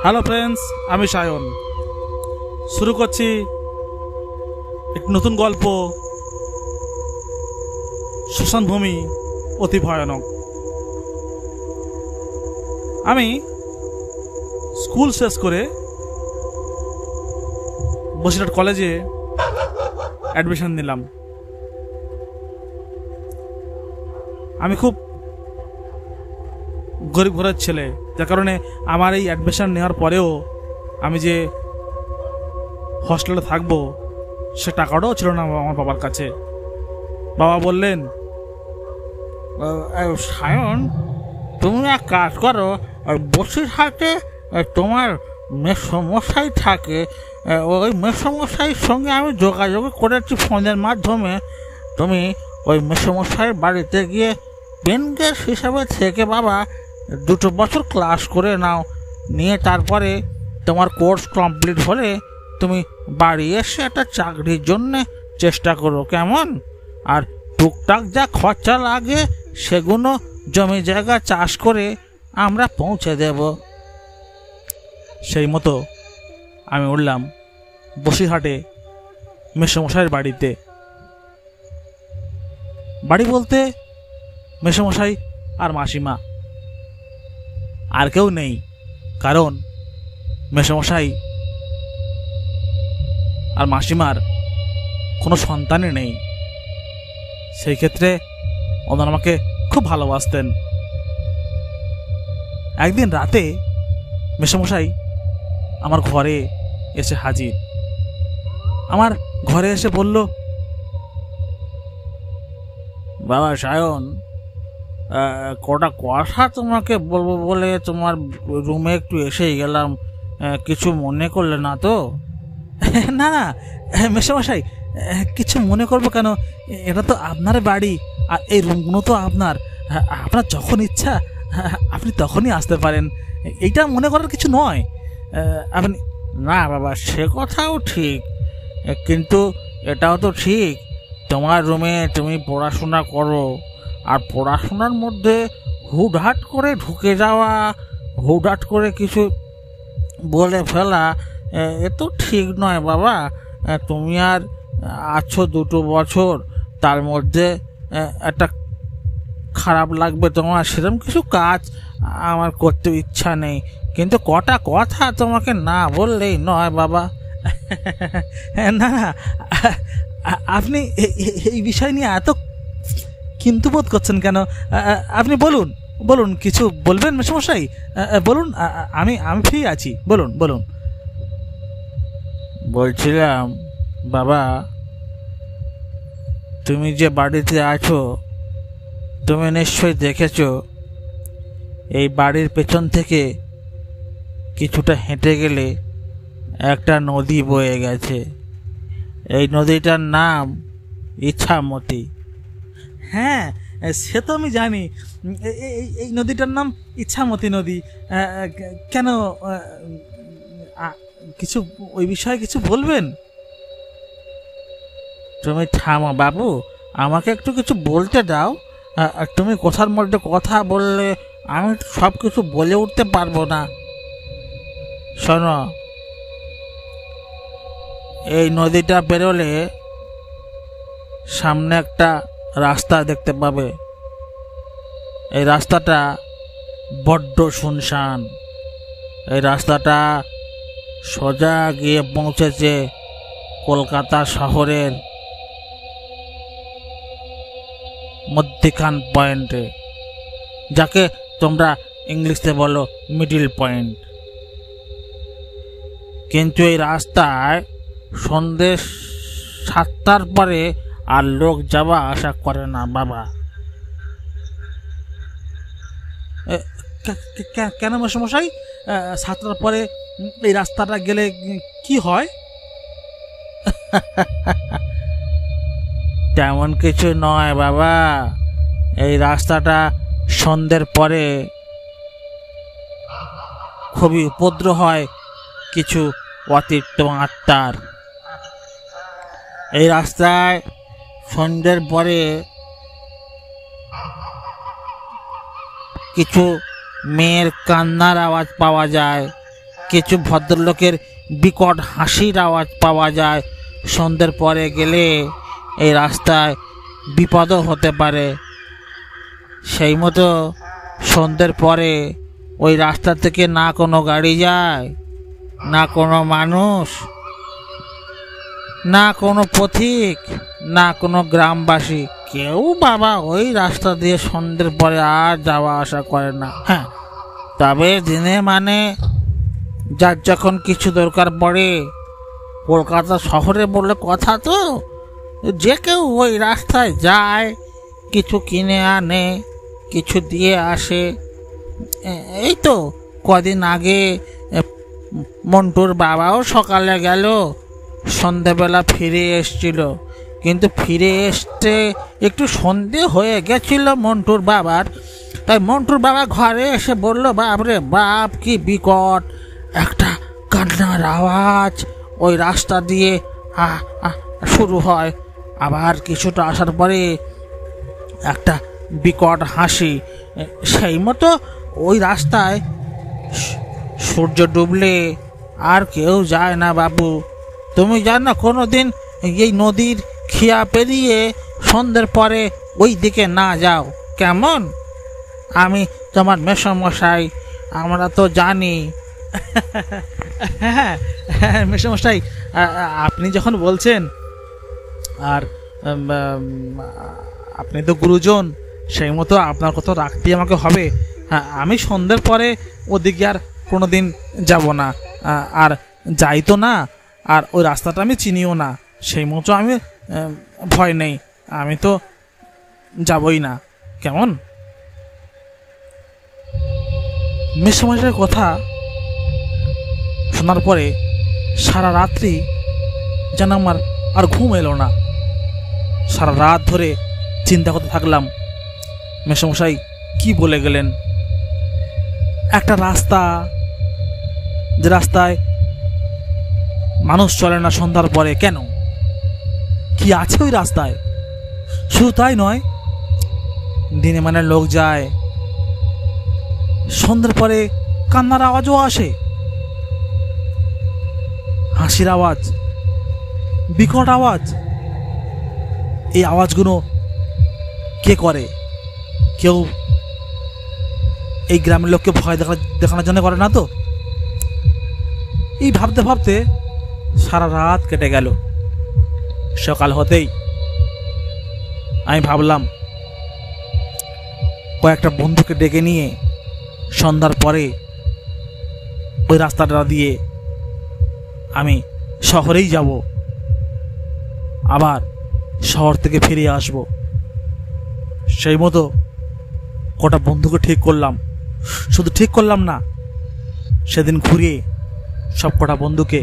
Hello friends, আমি সায়ন। শুরু করছি একটি নতুন গল্প, শ্মশান ভূমি অতি ভয়ানক। আমি স্কুল শেষ করে বসিরহাট কলেজে অ্যাডমিশন নিলাম। আমি খুব গরিব ঘরের ছেলে, যার কারণে আমার এই অ্যাডমিশন নেওয়ার পরেও আমি যে হস্টেলে থাকবো সে টাকাটাও ছিল না আমার বাবার কাছে। বাবা বললেন, সায়ন, তুমি এক কাজ করো, বসিরহাটে তোমার মেসমশাই থাকে, ওই মেসমশাইয়ের সঙ্গে আমি যোগাযোগ করেছি ফোনের মাধ্যমে। তুমি ওই মেসমশাইয়ের বাড়িতে গিয়ে পেন গেস্ট হিসাবে থেকে বাবা 2 বছর ক্লাস করে নাও, নিয়ে তারপরে তোমার কোর্স কমপ্লিট হলে তুমি বাড়ি এসে একটা চাকরির জন্যে চেষ্টা করো, কেমন? আর টুকটাক যা খরচা লাগে সেগুলো জমি জায়গা চাষ করে আমরা পৌঁছে দেব। সেই মতো আমি উঠলাম বসিরহাটে মেসমশাইয়ের বাড়িতে। বাড়ি বলতে মেসমশাই আর মাসিমা, আর কেউ নেই, কারণ মেসমশাই আর মাসিমার কোনো সন্তানই নেই। সেই ক্ষেত্রে ওনারা আমাকে খুব ভালোবাসতেন। একদিন রাতে মেসমশাই আমার ঘরে এসে হাজির। আমার ঘরে এসে বলল, বাবা সায়ন, কটা কথা তোমাকে বলবো বলে তোমার রুমে একটু এসেই গেলাম, কিছু মনে করলে না তো? না না মেসমশাই, কিছু মনে করবো কেন? এটা তো আপনার বাড়ি, আর এই রুমগুলো তো আপনার। আপনার যখন ইচ্ছা আপনি তখনই আসতে পারেন, এইটা মনে করার কিছু নয়। আপনি না বাবা, সে কথাও ঠিক, কিন্তু এটাও তো ঠিক, তোমার রুমে তুমি পড়াশোনা করো, আর পড়াশোনার মধ্যে হুটহাট করে ঢুকে যাওয়া, হুটহাট করে কিছু বলে ফেলা, এ তো ঠিক নয় বাবা। তুমি আর আছো 2 বছর, তার মধ্যে একটা খারাপ লাগবে তোমার, সেরকম কিছু কাজ আমার করতে ইচ্ছা নেই, কিন্তু কটা কথা তোমাকে না বললেই নয় বাবা। না না, আপনি এই বিষয় নিয়ে এত কিন্তু বোধ করছেন কেন? আপনি বলুন বলুন, কিছু বলবেন মেসমশাই? বলুন, আমি ফ্রি আছি, বলুন বলুন। বলছিলাম বাবা, তুমি যে বাড়িতে আছো, তুমি নিশ্চয়ই দেখেছো এই বাড়ির পেছন থেকে কিছুটা হেঁটে গেলে একটা নদী বয়ে গেছে। এই নদীটার নাম ইছামতি। হ্যাঁ, সে তো আমি জানি, এই নদীটার নাম ইছামতি নদী। কেন, কিছু ওই বিষয়ে কিছু বলবেন? তুমি থামো বাবু, আমাকে একটু কিছু বলতে দাও। তুমি কথার মধ্যে কথা বললে আমি সব কিছু বলে উঠতে পারবো না। শোনো, এই নদীটা পেরোলে সামনে একটা রাস্তা দেখতে পাবে। এই রাস্তাটা বড্ড শুনশান। এই রাস্তাটা সোজা গিয়ে পৌঁছেছে কলকাতা শহরের মধ্যিখান পয়েন্টে, যাকে তোমরা ইংলিশে বলো মিডিল পয়েন্ট। কিন্তু এই রাস্তায় সন্ধ্যে 7টার পরে আর লোক যাওয়া আসা করে না বাবা। কেন মেসমশাই? 7টার পরে এই রাস্তাটা গেলে কি হয়? তেমন কিছু নয় বাবা, এই রাস্তাটা সন্ধ্যের পরে খুবই উপদ্রব হয় কিছু অতিরিক্ত আত্মার। এই রাস্তায় সন্ধ্যের পরে কিছু মেয়ের কান্নার আওয়াজ পাওয়া যায়, কিছু ভদ্রলোকের বিকট হাসির আওয়াজ পাওয়া যায়। সন্ধ্যের পরে গেলে এই রাস্তায় বিপদও হতে পারে। সেই মতো সন্ধ্যের পরে ওই রাস্তা থেকে না কোনো গাড়ি যায়, না কোনো মানুষ, না কোনো পথিক, না কোনো গ্রামবাসী, কেউ বাবা ওই রাস্তা দিয়ে সন্ধ্যের পরে আর যাওয়া আসা করে না। হ্যাঁ, তবে দিনে মানে যার যখন কিছু দরকার পড়ে, কলকাতা শহরে বলে কথা তো, যে কেউ ওই রাস্তায় যায়, কিছু কিনে আনে, কিছু দিয়ে আসে। এই তো কদিন আগে মন্টুর বাবাও সকালে গেল, সন্ধেবেলা ফিরে এসছিল, কিন্তু ফিরে আসতে একটু সন্ধে হয়ে গেছিল মন্টুর বাবার। তাই মন্টুর বাবা ঘরে এসে বলল, বাপরে বাপ কি বিকট একটা কান্নার আওয়াজ ওই রাস্তা দিয়ে শুরু হয়। আবার কিছুটা আসার পরে একটা বিকট হাসি। সেই মতো ওই রাস্তায় সূর্য ডুবলে আর কেউ যায় না বাবু। তুমি জানো কোনো দিন এই নদীর খিয়া পেরিয়ে সন্ধ্যের পরে ওই দিকে না যাও, কেমন? আমি তোমার মেসমশাই, আমরা তো জানি। হ্যাঁ হ্যাঁ মেসমশাই, আপনি যখন বলছেন, আর আপনি তো গুরুজন, সেই মতো আপনার কথা রাখতেই আমাকে হবে। হ্যাঁ, আমি সন্ধ্যের পরে ওদিকে আর কোনো দিন যাব না, আর যাই তো না, আর ওই রাস্তাটা আমি চিনিও না। সেই মতো আমি ভয় নেই, আমি তো যাবই না, কেমন? মেসমশাইয়ের কথা শোনার পরে সারা রাত্রি যেন আমার আর ঘুম এলো না। সারা রাত ধরে চিন্তা করতে থাকলাম, মেসমশাই কি বলে গেলেন। একটা রাস্তা, যে রাস্তায় মানুষ চলে না সন্ধ্যার পরে, কেন? কি আছে ওই রাস্তায়? শুধু তাই নয়, দিনে মানে লোক যায়, সন্ধ্যার পরে কান্নার আওয়াজও আসে, হাসির আওয়াজ, বিকট আওয়াজ। এই আওয়াজগুলো কে করে? কেউ এই গ্রামের লোককে ভয় দেখানোর জন্য করে না তো? এই ভাবতে ভাবতে সারা রাত কেটে গেল। সকাল হতেই আমি ভাবলাম কয়েকটা বন্ধুকে ডেকে নিয়ে সন্ধ্যার পরে ওই রাস্তাটা দিয়ে আমি শহরেই যাব, আবার শহর থেকে ফিরে আসব। সেই মতো কটা বন্ধুকে ঠিক করলাম। শুধু ঠিক করলাম না, সেদিন ঘুরিয়ে সব কটা বন্ধুকে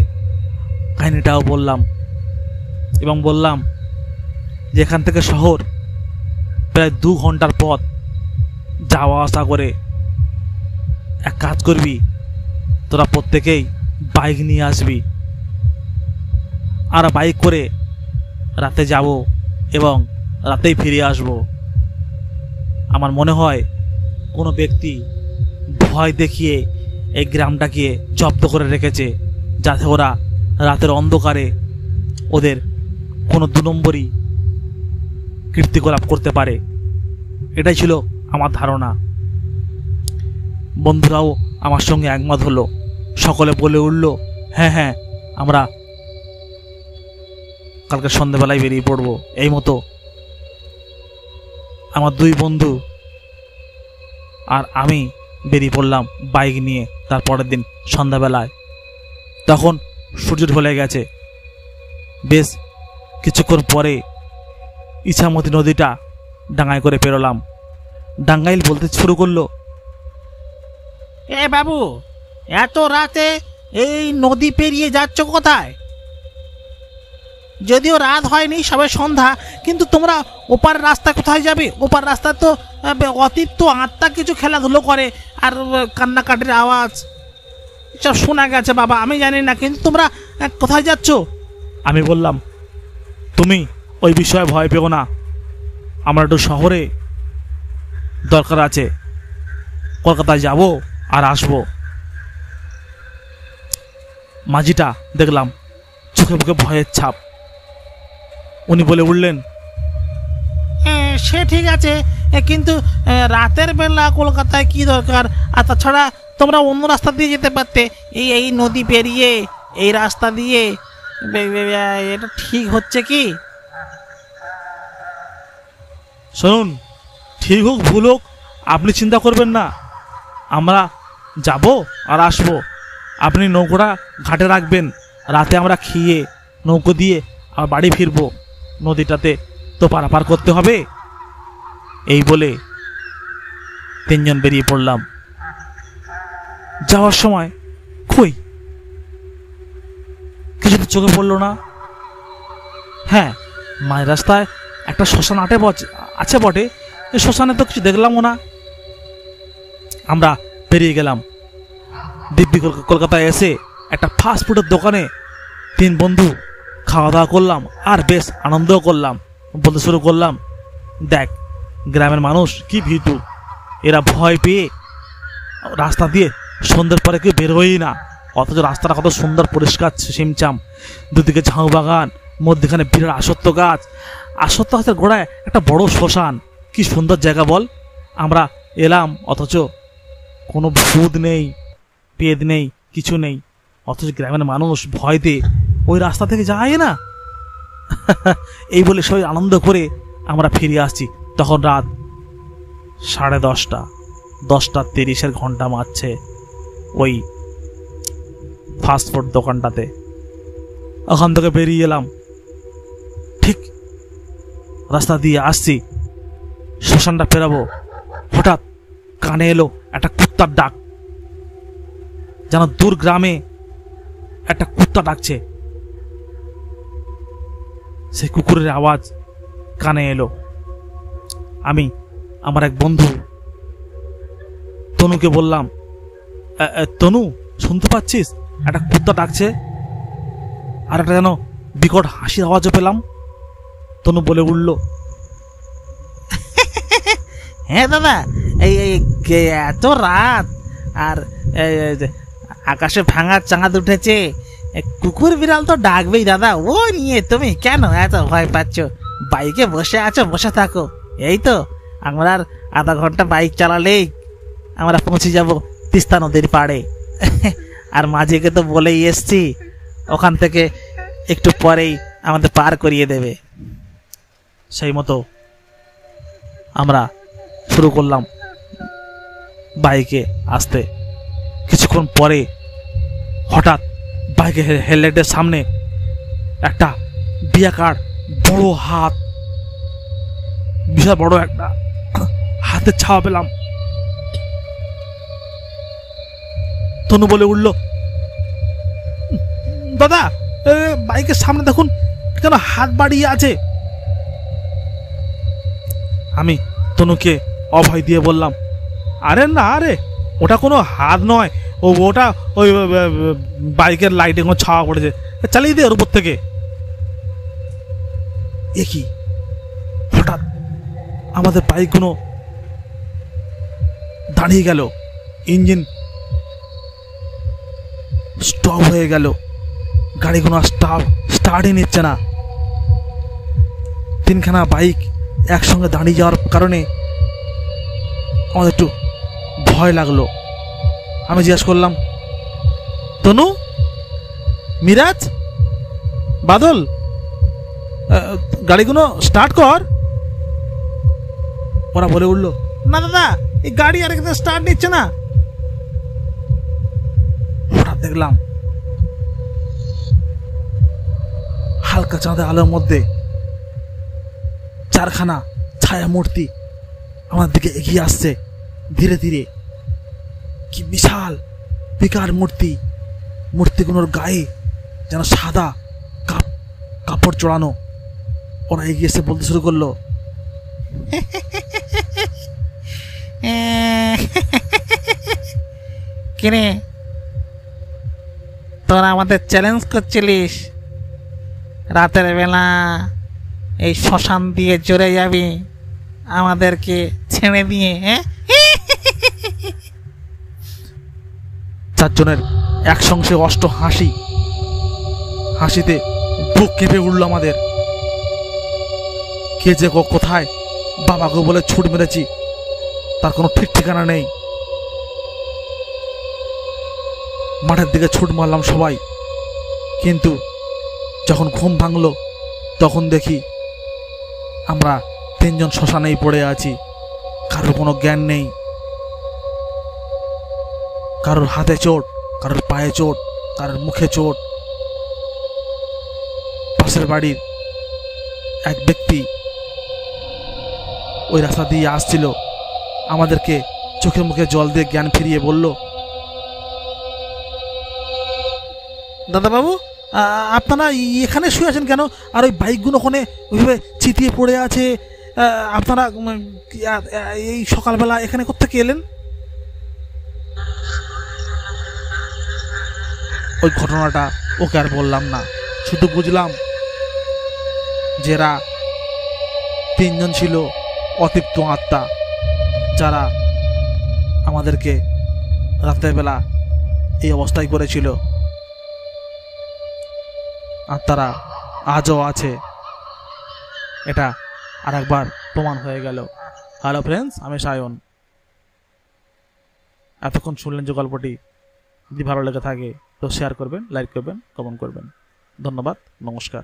কাহিনিটাও বললাম, এবং বললাম যে এখান থেকে শহর প্রায় 2 ঘন্টার পথ, যাওয়া আসা করে। এক কাজ করবি, তোরা প্রত্যেকেই বাইক নিয়ে আসবি, আর বাইক করে রাতে যাব এবং রাতেই ফিরে আসব। আমার মনে হয় কোনো ব্যক্তি ভয় দেখিয়ে এই গ্রামটাকে জব্দ করে রেখেছে, যাতে ওরা রাতের অন্ধকারে ওদের কোনো 2 নম্বরই কীর্তিকলাপ করতে পারে। এটাই ছিল আমার ধারণা। বন্ধুরাও আমার সঙ্গে একমত হলো। সকলে বলে উঠল, হ্যাঁ হ্যাঁ, আমরা কালকে সন্ধ্যেবেলায় বেরিয়ে পড়বো। এই মতো আমার 2 বন্ধু আর আমি বেরিয়ে পড়লাম বাইক নিয়ে তার পরের দিন সন্ধ্যাবেলায়। তখন সূর্য ঢলে গেছে। বেশ কিছুক্ষণ পরে ইছামতি নদীটা ডাঙায় করে পেরোলাম। ডাঙ্গাইল বলতে শুরু করলো, এ বাবু, এত রাতে এই নদী পেরিয়ে যাচ্ছ কোথায়? যদিও রাত হয়নি, সবে সন্ধ্যা, কিন্তু তোমরা ওপার রাস্তা কোথায় যাবে? ওপার রাস্তা তো অতীত আত্মা কিছু খেলাধুলো করে, আর কান্নাকাটির আওয়াজ সব শোনা গেছে বাবা। আমি জানি না, কিন্তু তোমরা কোথায় যাচ্ছ? আমি বললাম, তুমি ওই বিষয়ে ভয় পেও না, আমরা একটু শহরে দরকার আছে, কলকাতায় যাব আর আসব। মাঝিটা দেখলাম চোখে মুখে ভয়ের ছাপ। উনি বলে উঠলেন, সে ঠিক আছে, কিন্তু রাতের বেলা কলকাতায় কি দরকার? আর তাছাড়া তোমরা অন্য রাস্তা দিয়ে যেতে পারতে, এই নদী পেরিয়ে এই রাস্তা দিয়ে। এটা ঠিক হচ্ছে কি? শুনুন, ঠিক হোক ভুল হোক আপনি চিন্তা করবেন না, আমরা যাব আর আসবো। আপনি নৌকোটা ঘাটে রাখবেন, রাতে আমরা খেয়ে নৌকো দিয়ে আবার বাড়ি ফিরবো। নদীটাতে তো পারাপার করতে হবে। এই বলে তিনজন বেরিয়ে পড়লাম। যাওয়ার সময় কই কিছু তো চোখে পড়লো না। হ্যাঁ, মাঝ রাস্তায় একটা শ্মশান আছে বটে, এই শ্মশানে তো কিছু দেখলামও না। আমরা বেরিয়ে গেলাম। দিব্যি কলকাতায় এসে একটা ফাস্ট ফুডের দোকানে তিন বন্ধু খাওয়া দাওয়া করলাম, আর বেশ আনন্দও করলাম। বলতে শুরু করলাম, দেখ গ্রামের মানুষ কি ভীতু, এরা ভয় পেয়ে রাস্তা দিয়ে সন্ধ্যের পরে কেউ বেরোয়ই না, অথচ রাস্তাটা কত সুন্দর পরিষ্কার সিমচাম, দুদিকে ঝাউ বাগান, মধ্যখানে বিরাট আসত্য গাছ, আসত্য গাছের গোড়ায় একটা বড় শ্মশান। কি সুন্দর জায়গা বল। আমরা এলাম, অথচ কোনো ভূত নেই, পেদ নেই, কিছু নেই, অথচ গ্রামের মানুষ ভয় দিয়ে ওই রাস্তা থেকে যায় না। এই বলে সবাই আনন্দ করে আমরা ফিরে আসছি। তখন রাত 10:30, 10:30 ঘন্টা মারছে ওই ফাস্টফুড দোকানটাতে। ওখান থেকে বেরিয়ে এলাম, ঠিক রাস্তা দিয়ে আসছি, শ্মশানটা পেরাবো, হঠাৎ কানে এলো একটা কুত্তার ডাক, যেন দূর গ্রামে একটা কুত্তা ডাকছে। সেই কুকুরের আওয়াজ কানে এলো। আমি আমার এক বন্ধু তনুকে বললাম, তনু শুনতে পাচ্ছিস? একটা কুত্তা ডাকছে, আর একটা যেন বিকট হাসির আওয়াজও পেলাম। তনু বলে উঠল, হ্যাঁ দাদা, এই এত রাত আর আকাশে ভাঙা চাঁদ উঠেছে, কুকুর বিড়াল তো ডাকবেই দাদা। ও নিয়ে তুমি কেন এত ভয় পাচ্ছ? বাইকে বসে আছো, বসে থাকো। এই তো আমরা আর আধা ঘন্টা বাইক চালালেই আমরা পৌঁছে যাব তিস্তা নদীর পাড়ে। আর মাঝিকে তো বলেই এসছি, ওখান থেকে একটু পরেই আমাদের পার করিয়ে দেবে। সেই মতো আমরা শুরু করলাম বাইকে আসতে। কিছুক্ষণ পরে হঠাৎ বাইকের হেডলাইটের সামনে একটা বিয়াকার বড় হাত, বিশাল বড় একটা হাতের ছাওয়া পেলাম। তনু বলে উঠল, দাদা বাইকের সামনে দেখুন কেন হাত বাড়িয়ে আছে। আমি তনুকে অভয় দিয়ে বললাম, আরে না রে, ওটা কোনো হাত নয়, ওটা ওই বাইকের লাইটে কোনো ছাওয়া পড়েছে, চালিয়ে দে ওর উপর থেকে। এ কি, হঠাৎ আমাদের বাইকগুলো দাঁড়িয়ে গেল, ইঞ্জিন স্টপ হয়ে গেল, গাড়িগুলো স্টার্টই নিচ্ছে না। তিনখানা বাইক একসঙ্গে দাঁড়িয়ে যাওয়ার কারণে আমাদের একটু ভয় লাগলো। আমি জিজ্ঞাসা করলাম, তনু, মিরাজ, বাদল, গাড়িগুলো স্টার্ট কর। ওরা বলে উঠলো, না দাদা, এই গাড়ি আর এখানে স্টার্ট নিচ্ছে না। হঠাৎ দেখলাম হালকা চাঁদের আলোর মধ্যে চারখানা ছায়া মূর্তি আমার দিকে এগিয়ে আসছে ধীরে ধীরে। কি বিশাল বিকার মূর্তি, মূর্তিগুলোর গায়ে যেন সাদা কাপড় চড়ানো। ওরা এগিয়ে এসে বলতে শুরু করলো, কিরে তোরা আমাদের চ্যালেঞ্জ করছিলিস, রাতের বেলা এই শ্মশান দিয়ে চলে যাবি আমাদেরকে ছেড়ে দিয়ে? হ্যাঁ, চারজনের একসঙ্গে অষ্ট হাসি হাসিতে বুক কেঁপে উঠল আমাদের। কে যে কোথায় বাবাকে বলে ছুট মেরেছি তার কোনো ঠিক ঠিকানা নেই। মাঠের দিকে ছুট মারলাম সবাই, কিন্তু যখন ঘুম ভাঙলো তখন দেখি আমরা 3 জন শ্মশানেই পড়ে আছি। কারোর কোনো জ্ঞান নেই, কারোর হাতে চোট, কারোর পায়ে চোট, কারোর মুখে চোট। পাশের বাড়ির এক ব্যক্তি ওই রাস্তা দিয়ে আসছিল, আমাদেরকে চোখে মুখে জল দিয়ে জ্ঞান ফিরিয়ে বলল, দাদাবাবু আপনারা এখানে শুয়ে আছেন কেন? আর ওই বাইকগুলো ওখানে ওইভাবে চিতিয়ে পড়ে আছে, আপনারা এই সকালবেলা এখানে কোত্থেকে এলেন? ওই ঘটনাটা ওকে আর বললাম না, শুধু বুঝলাম যে এরা 3 জন ছিল অতৃপ্ত আত্মা, যারা আমাদেরকে রাত্রেবেলা এই অবস্থায় করেছিল। আর তারা আজও আছে, এটা আরেকবার প্রমাণ হয়ে গেল। হ্যালো ফ্রেন্ডস, আমি সায়ন। এতক্ষণ শুনলেন যে গল্পটি, যদি ভালো লেগে থাকে তো শেয়ার করবেন, লাইক করবেন, কমেন্ট করবেন। ধন্যবাদ, নমস্কার।